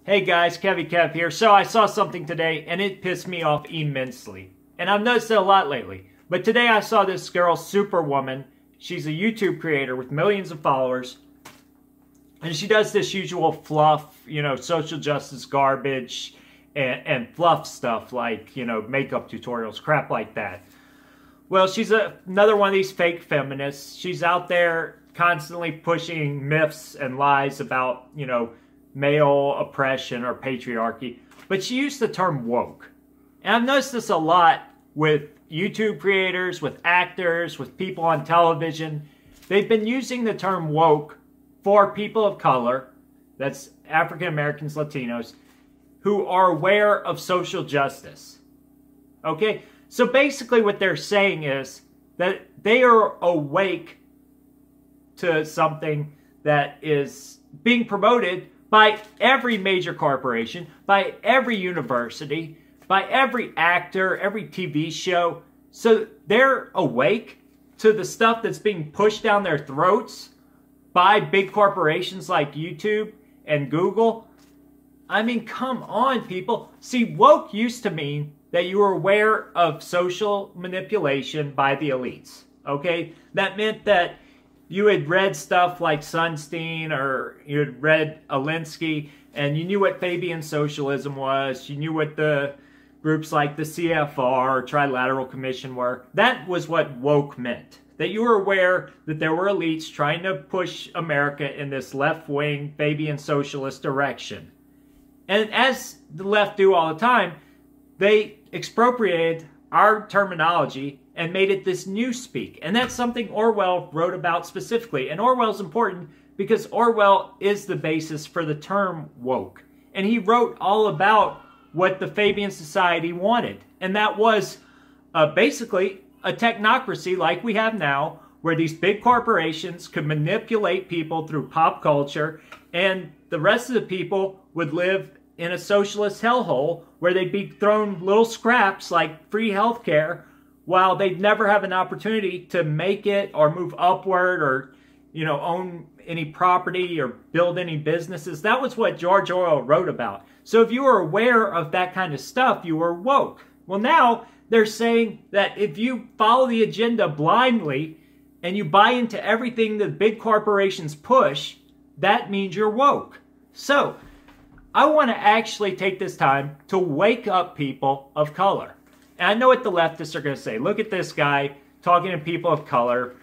Hey guys, Kevy Kev here. So I saw something today and it pissed me off immensely. And I've noticed it a lot lately. But today I saw this girl, Superwoman. She's a YouTube creator with millions of followers. And she does this usual fluff, social justice garbage and fluff stuff like, makeup tutorials, crap like that. Well, she's another one of these fake feminists. She's out there constantly pushing myths and lies about, male oppression or patriarchy. But she used the term woke. And I've noticed this a lot with YouTube creators, with actors, with people on television. They've been using the term woke for people of color, that's African Americans, Latinos, who are aware of social justice. Okay? So basically what they're saying is that they are awake to something that is being promoted by every major corporation, by every university, by every actor, every TV show. So they're awake to the stuff that's being pushed down their throats by big corporations like YouTube and Google. I mean, come on, people. See, woke used to mean that you were aware of social manipulation by the elites, okay? That meant that you had read stuff like Sunstein or you had read Alinsky and you knew what Fabian socialism was. You knew what the groups like the CFR or Trilateral Commission were. That was what woke meant. That you were aware that there were elites trying to push America in this left-wing Fabian socialist direction. And as the left do all the time, they expropriated our terminology and made it this newspeak. And that's something Orwell wrote about specifically. And Orwell's important because Orwell is the basis for the term woke. And he wrote all about what the Fabian society wanted. And that was basically a technocracy like we have now, where these big corporations could manipulate people through pop culture, and the rest of the people would live in a socialist hellhole where they'd be thrown little scraps like free healthcare, while they'd never have an opportunity to make it or move upward or, own any property or build any businesses. That was what George Orwell wrote about. So if you were aware of that kind of stuff, you were woke. Well, now they're saying that if you follow the agenda blindly and you buy into everything the big corporations push, that means you're woke. So I want to actually take this time to wake up people of color. And I know what the leftists are going to say. Look at this guy talking to people of color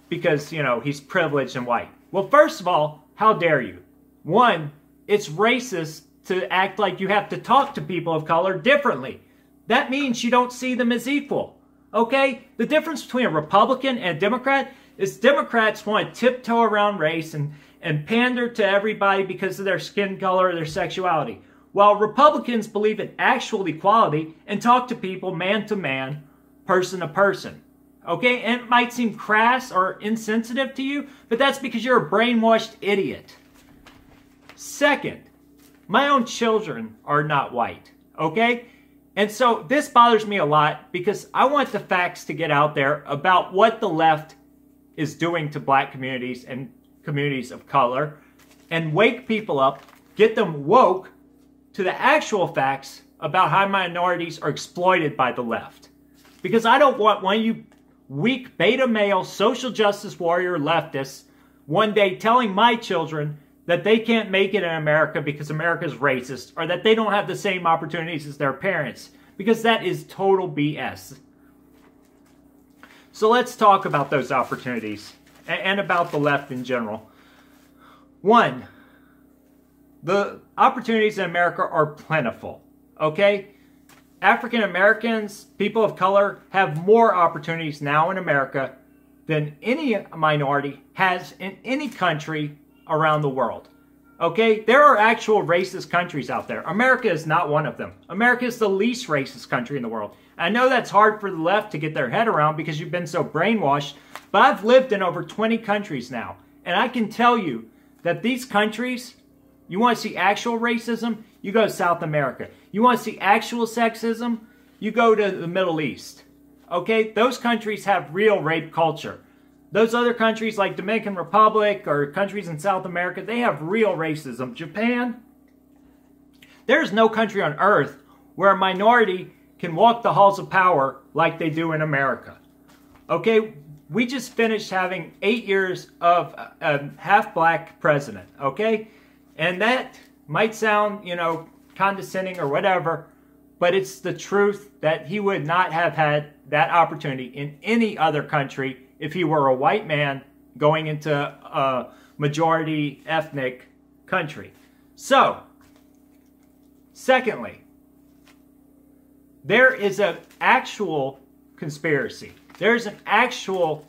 because, he's privileged and white. Well, first of all, how dare you? One, it's racist to act like you have to talk to people of color differently. That means you don't see them as equal. Okay? The difference between a Republican and a Democrat is Democrats want to tiptoe around race and pander to everybody because of their skin color or their sexuality, while Republicans believe in actual equality and talk to people man to man, person to person. Okay? And it might seem crass or insensitive to you, but that's because you're a brainwashed idiot. Second, my own children are not white. Okay? And so this bothers me a lot because I want the facts to get out there about what the left is doing to black communities and communities of color, and wake people up, get them woke to the actual facts about how minorities are exploited by the left. Because I don't want one of you weak beta male social justice warrior leftists one day telling my children that they can't make it in America because America is racist, or that they don't have the same opportunities as their parents, because that is total BS. So let's talk about those opportunities and about the left in general. One, the opportunities in America are plentiful, okay? African Americans, people of color, have more opportunities now in America than any minority has in any country around the world. Okay? There are actual racist countries out there. America is not one of them. America is the least racist country in the world. I know that's hard for the left to get their head around because you've been so brainwashed, but I've lived in over 20 countries now, and I can tell you that these countries, you want to see actual racism, you go to South America. You want to see actual sexism, you go to the Middle East. Okay? Those countries have real rape culture. Those other countries like Dominican Republic or countries in South America, they have real racism. Japan, There's no country on earth where a minority can walk the halls of power like they do in America. Okay, we just finished having 8 years of a half-black president, okay? And that might sound, condescending or whatever, but it's the truth that he would not have had that opportunity in any other country if he were a white man going into a majority ethnic country. So, secondly, there is an actual conspiracy. There's an actual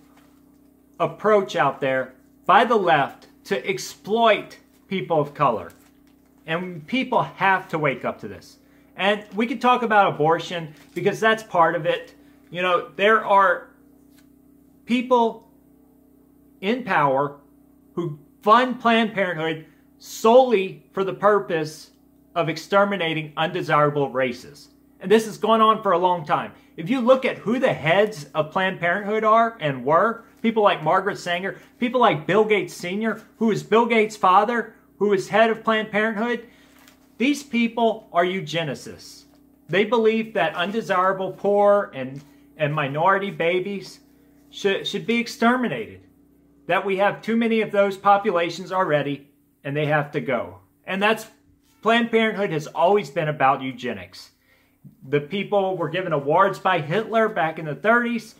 approach out there by the left to exploit people of color. And people have to wake up to this. And we can talk about abortion because that's part of it. There are people in power who fund Planned Parenthood solely for the purpose of exterminating undesirable races. And this has gone on for a long time. If you look at who the heads of Planned Parenthood are and were, people like Margaret Sanger, people like Bill Gates Sr., who is Bill Gates' father, who is head of Planned Parenthood, these people are eugenicists. They believe that undesirable poor and minority babies should be exterminated. That we have too many of those populations already and they have to go. And that's, Planned Parenthood has always been about eugenics. The people were given awards by Hitler back in the 30s,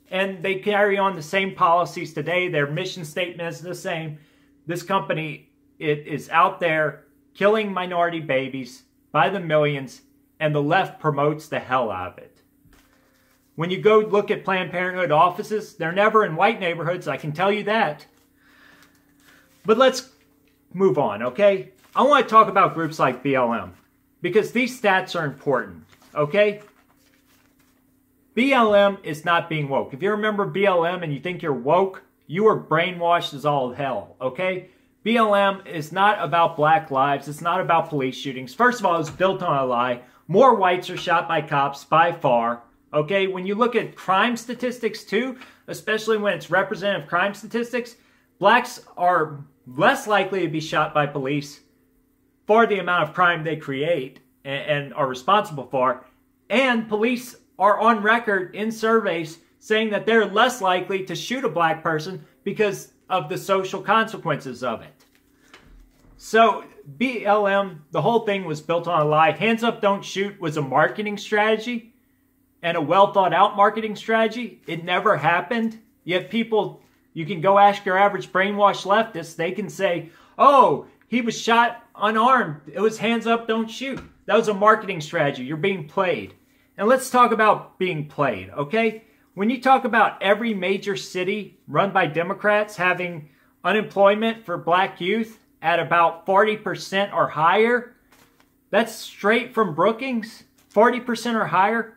and they carry on the same policies today. Their mission statement is the same. This company, it is out there killing minority babies by the millions, and the left promotes the hell out of it. When you go look at Planned Parenthood offices, they're never in white neighborhoods, I can tell you that. But let's move on, okay? I want to talk about groups like BLM, because these stats are important, okay? BLM is not being woke. If you remember BLM and you think you're woke, you are brainwashed as all hell, okay? BLM is not about black lives. It's not about police shootings. First of all, it's built on a lie. More whites are shot by cops by far, okay? When you look at crime statistics too, especially when it's representative crime statistics, blacks are less likely to be shot by police for the amount of crime they create and are responsible for. And police are on record in surveys saying that they're less likely to shoot a black person because of the social consequences of it. So BLM, the whole thing was built on a lie. Hands Up, Don't Shoot was a marketing strategy and a well thought out marketing strategy. It never happened. Yet people, you can go ask your average brainwashed leftist, they can say, oh, he was shot unarmed. It was hands up, don't shoot. That was a marketing strategy. You're being played. And let's talk about being played, okay? When you talk about every major city run by Democrats having unemployment for black youth at about 40% or higher, that's straight from Brookings, 40% or higher.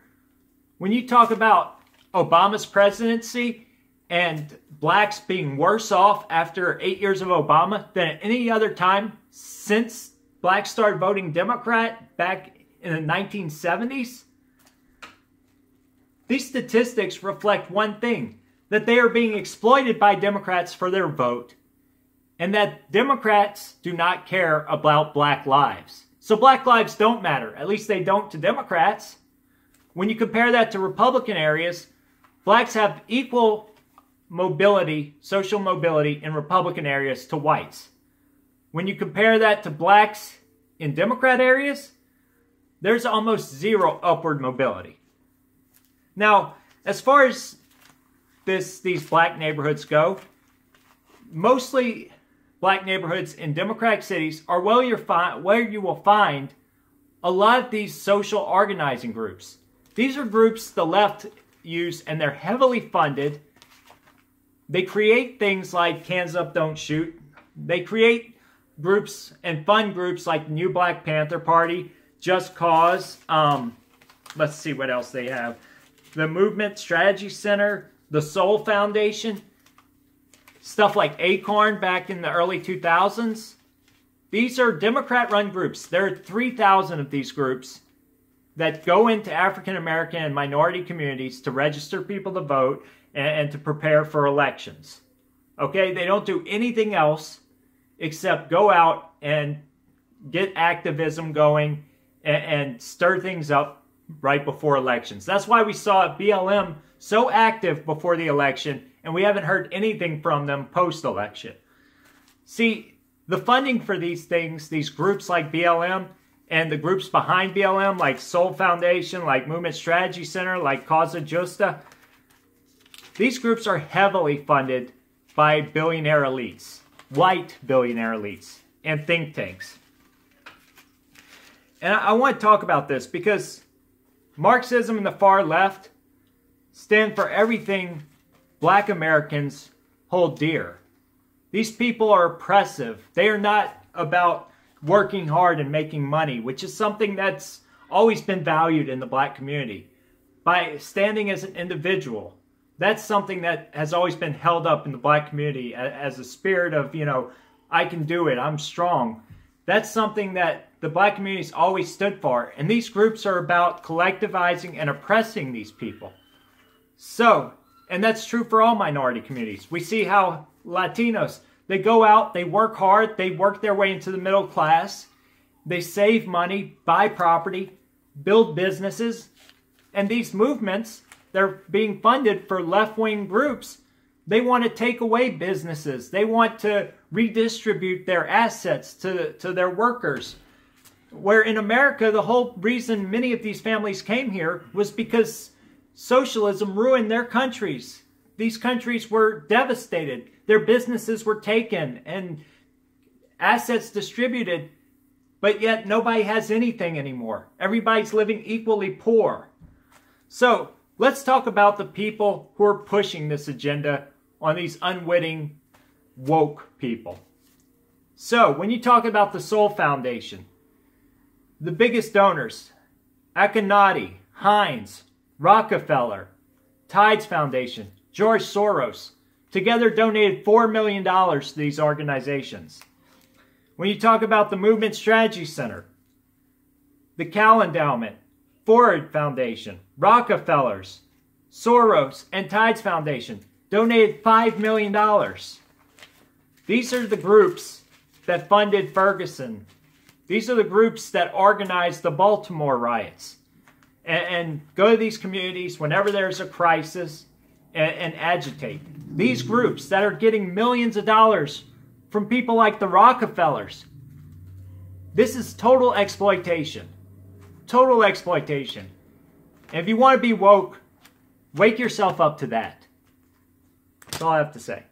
When you talk about Obama's presidency and blacks being worse off after 8 years of Obama than at any other time since blacks started voting Democrat back in the 1970s, these statistics reflect one thing, that they are being exploited by Democrats for their vote, and that Democrats do not care about black lives. So black lives don't matter, at least they don't to Democrats. When you compare that to Republican areas, blacks have equal mobility, social mobility in Republican areas to whites. When you compare that to blacks in Democrat areas, there's almost zero upward mobility. Now, as far as these black neighborhoods go, mostly black neighborhoods in Democratic cities are where you will find a lot of these social organizing groups. These are groups the left use, and they're heavily funded. They create things like Hands Up, Don't Shoot. They create groups and fund groups like the New Black Panther Party, Just Cause. Let's see what else they have. The Movement Strategy Center, the Soul Foundation, stuff like Acorn back in the early 2000s. These are Democrat-run groups. There are 3,000 of these groups that go into African American and minority communities to register people to vote and to prepare for elections. Okay, they don't do anything else except go out and get activism going and stir things up right before elections. That's why we saw BLM so active before the election, and we haven't heard anything from them post-election. See, the funding for these things, these groups like BLM, and the groups behind BLM, like Soul Foundation, like Movement Strategy Center, like Causa Justa, these groups are heavily funded by billionaire elites, white billionaire elites, and think tanks. And I want to talk about this because Marxism and the far left stand for everything black Americans hold dear. These people are oppressive. They are not about working hard and making money, which is something that's always been valued in the black community. By standing as an individual, that's something that has always been held up in the black community as a spirit of, you know, I can do it, I'm strong. That's something that the black community's always stood for. And these groups are about collectivizing and oppressing these people. So, and that's true for all minority communities. We see how Latinos, they go out, they work hard, they work their way into the middle class, they save money, buy property, build businesses, and these movements, they're being funded for left-wing groups. They want to take away businesses. They want to redistribute their assets to their workers. Where in America, the whole reason many of these families came here was because socialism ruined their countries. These countries were devastated. Their businesses were taken and assets distributed, but yet nobody has anything anymore. Everybody's living equally poor. So let's talk about the people who are pushing this agenda on these unwitting, woke people. So when you talk about the Soul Foundation, the biggest donors, Akhenaten, Heinz, Rockefeller, Tides Foundation, George Soros, together donated $4 million to these organizations. When you talk about the Movement Strategy Center, the Cal Endowment, Ford Foundation, Rockefellers, Soros, and Tides Foundation donated $5 million. These are the groups that funded Ferguson. These are the groups that organized the Baltimore riots. And go to these communities whenever there's a crisis and agitate. These groups that are getting millions of dollars from people like the Rockefellers. This is total exploitation. Total exploitation. And if you want to be woke, wake yourself up to that. That's all I have to say.